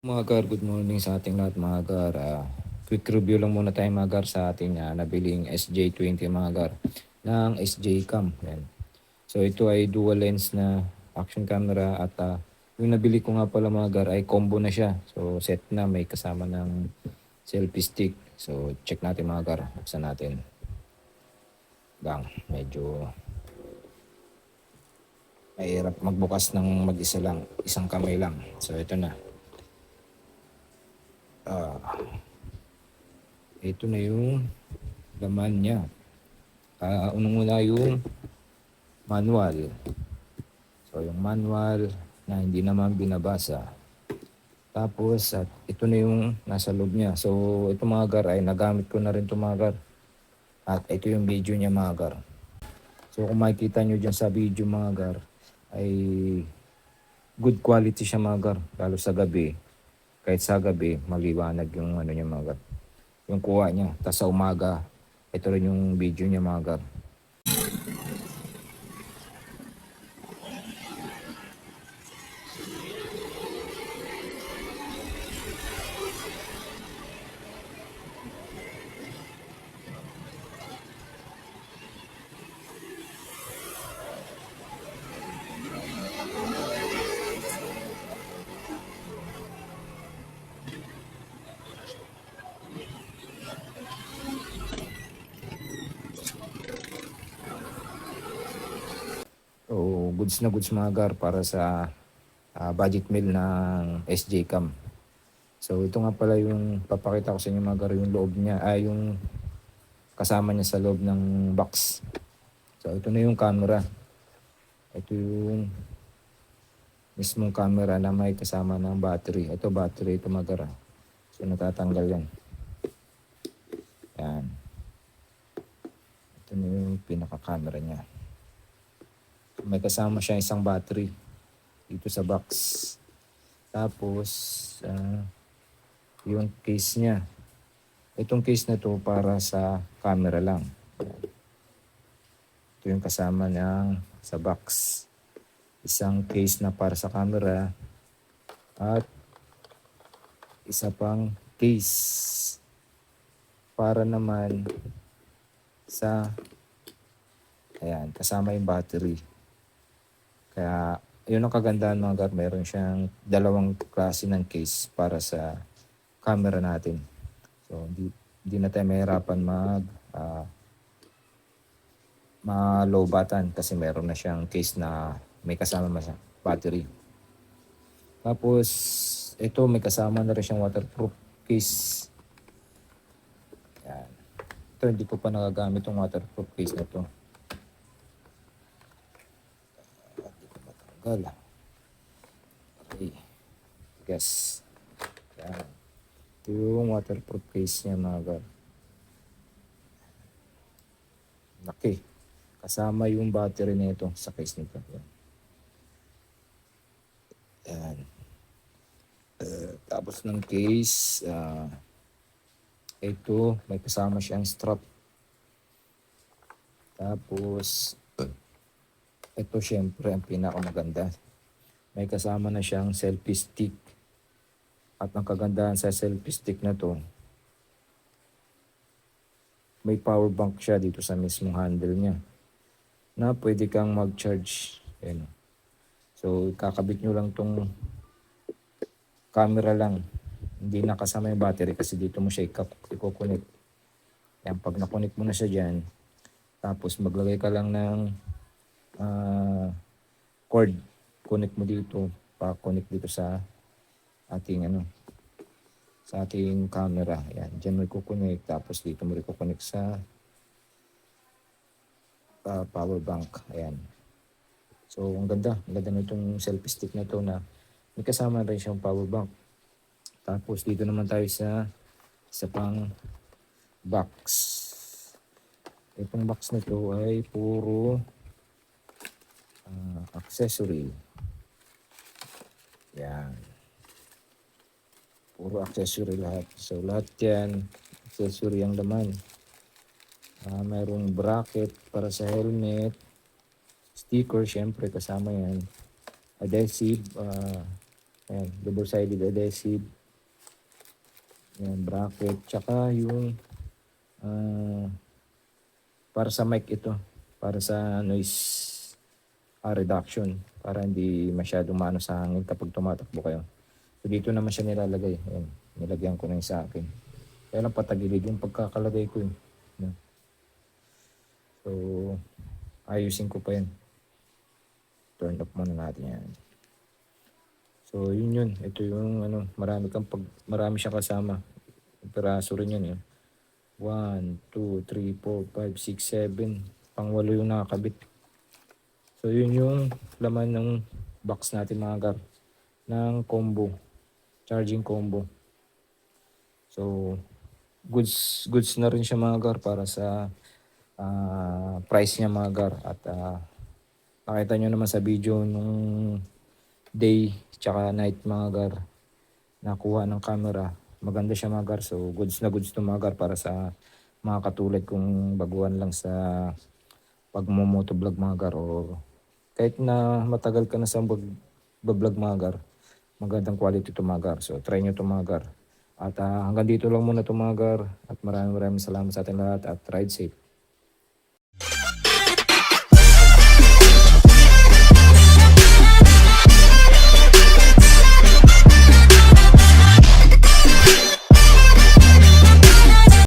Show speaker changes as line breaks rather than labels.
Mga gar, good morning sa ating lahat mga gar. Quick review lang muna tayo mga gar sa ating nabiling SJ20 mga gar ng SJ Cam. Yan. So ito ay dual lens na action camera at yung nabili ko nga pala mga gar ay combo na siya. So set na, may kasama ng selfie stick. So check natin mga gar, buksan natin. Medyo mahirap magbukas ng mag-isa lang, isang kamay lang. So ito na. Ito na yung laman niya. Unang-una yung manual. So yung manual na hindi naman binabasa. Tapos at ito na yung nasa loob niya. So ito mga gar ay nagamit ko na rin ito mga gar. At ito yung video niya mga gar. So kung makikita nyo dyan sa video mga gar ay good quality siya mga gar. Lalo sa gabi. Kahit sa gabi maliwanag yung ano niya mga gar. Yung kuha niya. Tapos sa umaga ito rin yung video niya mga gar. So, goods na goods mga gar para sa budget meal ng SJ Cam. So, ito nga pala yung papakita ko sa inyo mga gar, yung loob niya, yung kasama niya sa loob ng box. So, ito na yung camera. Ito yung mismong camera na may kasama ng battery. Ito battery, ito mga gar. So, natatanggal yan. Yan. Ito na yung pinaka-camera niya. May kasama siya isang battery dito sa box. Tapos, yung case niya. Itong case na to para sa camera lang. Ito yung kasama ng sa box. Isang case na para sa camera at isa pang case para naman sa kasama yung battery. Kaya yun ang kagandahan mga gar, meron siyang dalawang klase ng case para sa camera natin. So hindi na tayo mahirapan malobatan kasi meron na siyang case na may kasama sa battery. Tapos ito may kasama na rin siyang waterproof case. Yan. Ito hindi ko pa nagagamit yung waterproof case na to. Hindi ko matanggal. Okay. Guess. Yan. Ito yung waterproof case niya mga gar. Laki. Kasama yung battery nito sa case nito. Yan. Tapos ng case, ito may kasama siyang strap. Tapos ito syempre ang pinakamaganda. May kasama na siyang selfie stick. At ang kagandahan sa selfie stick na to, may power bank siya dito sa mismong handle niya na pwede kang mag-charge. Ayan. So, kakabit nyo lang tong camera lang. Hindi nakasama yung battery kasi dito mo siya i-connect. Yan, pag na-connect mo na siya dyan, tapos maglagay ka lang ng cord. Connect mo dito, pa-connect dito sa ating sa ating camera. Yan, dyan mo i-connect. Tapos dito mo i-connect sa power bank. Ayan. So, ang ganda. Ang ganda nitong selfie stick na to na may kasama rin siyang power bank. Tapos dito naman tayo sa isa pang box. Itong box na to ay puro accessory. Yan. Puro accessory lahat. So, lahat yan, accessory ang laman. Mayroong bracket para sa helmet. Sticker, syempre kasama yan. Adhesive, Ayan, double-sided adhesive. Ayan, bracket. Tsaka yung para sa mic ito. Para sa noise reduction. Para hindi masyadong maano sa hangin kapag tumatakbo kayo. So dito naman siya nilalagay. Ayan, nilagyan ko na yung sa akin. Kaya lang patagilid yung pagkakalagay ko. Ayan. So, ayusin ko pa yan. Turn off muna natin yan. So, yun. Ito yung marami siyang kasama. Peraso rin yan. 1, 2, 3, 4, 5, 6, 7. Pang-walo yung nakakabit. So, yun yung laman ng box natin mga gar. Ng combo. Charging combo. So, goods na rin siya mga gar para sa price niya mga gar. At nakita nyo naman sa video nung day tsaka night mga gar nakuha ng camera. Maganda siya mga gar. So goods na goods to mga gar para sa mga katulad kung baguhan lang sa pagmomotovlog mga gar o kahit na matagal ka na sa vlog mga gar. Magandang quality to mga gar. So try nyo to mga gar. At hanggang dito lang muna to mga gar. At maraming salamat sa ating lahat at ride safe.